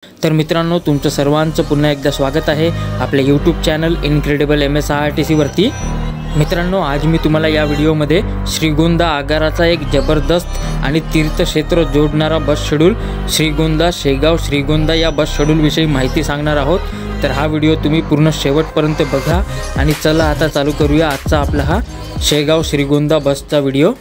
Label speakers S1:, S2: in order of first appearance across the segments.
S1: तर मित्रांनो, तुमचं सर्वांचं पुन्हा एकदा स्वागत आहे आपल्या यूट्यूब चॅनल इनक्रेडिबल MSRTC वरती। मित्रांनो, आज मी तुम्हाला या व्हिडिओमध्ये श्रीगोंदा आगाराचा एक जबरदस्त आणि तीर्थक्षेत्र जोडणारा बस शेड्यूल श्रीगोंदा शेगाव श्रीगोंदा या बस शेड्यूल विषयी माहिती सांगणार आहोत। तर हा व्हिडिओ तुम्ही पूर्ण शेवटपर्यंत बघा आणि चला आता चालू करूया आजचा आपला हा शेगाव श्रीगोंदा बसचा व्हिडिओ।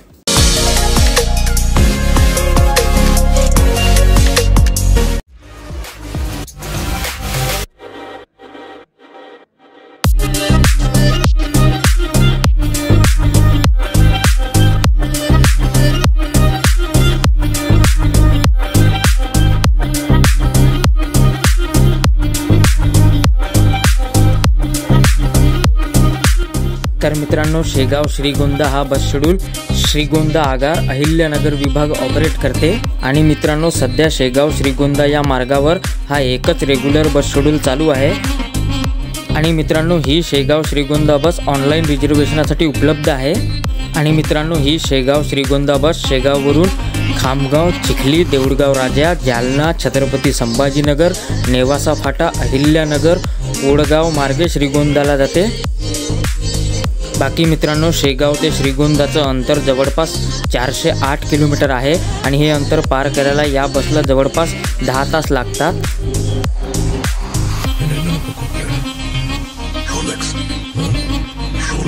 S1: तर मित्रांनो, शेगाव श्रीगोंदा हा बस शेड्यूल श्रीगोंदा आगार अहिल्यानगर विभाग ऑपरेट करते आणि मित्रांनो, सध्या शेगाव श्रीगोंदा या मार्गावर हा एकच रेग्युलर बस शेड्यूल चालू आहे। आणि मित्रांनो, ही शेगाव श्रीगोंदा बस ऑनलाईन रिझर्वेशनसाठी उपलब्ध आहे। आणि मित्रांनो, ही शेगाव श्रीगोंदा बस शेगाववरून खामगाव, चिखली, देऊळगाव राजा, जालना, छत्रपती संभाजीनगर, नेवासा फाटा, अहिल्यानगर, ओडगाव मार्गे श्रीगोंदाला जाते। बाकी मित्रांनो, शेगाव ते श्रीगोंदाचं अंतर जवळपास 408 किलोमीटर आहे आणि हे अंतर पार करायला या बसला जवळपास 10 तास लागतात।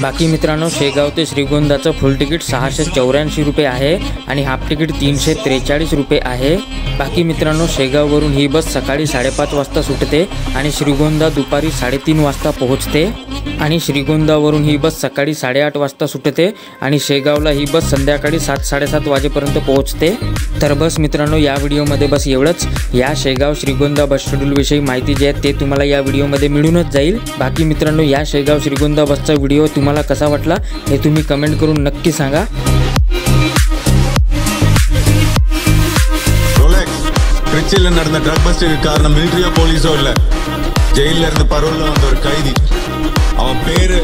S1: बाकी मित्रांनो, शेगाव ते श्रीगोंदाचं फुल तिकीट 684 रुपये आहे आणि हाफ तिकीट 343 रुपये आहे। बाकी मित्रांनो, शेगाववरून ही बस सकाळी 5:30 वाजता सुटते आणि श्रीगोंदा दुपारी 3:30 वाजता पोहोचते। आणि श्रीगोंदावरून ही बस सकाळी 8:30 वाजता सुटते आणि शेगावला ही बस संध्याकाळी 7-7:30 वाजेपर्यंत पोहोचते। तर बस मित्रांनो, या व्हिडिओमध्ये बस एवढंच। या शेगाव श्रीगोंदा बस शेड्यूल विषयी माहिती जी आहे ते तुम्हाला या व्हिडिओमध्ये मिळूनच जाईल। बाकी मित्रांनो, या शेगाव श्रीगोंदा बसचा व्हिडिओ तुम्हाला कसा वाटला हे तुम्ही कमेंट करून नक्की सांगा।
S2: திருச்சியில் நடந்த ட்ரக் பஸ்டுக்கு காரணம் மிலிட்டரியோ போலீஸோ இல்லை, ஜெயிலில் இருந்து பரோலில் வந்த ஒரு கைதி। அவன் பேரு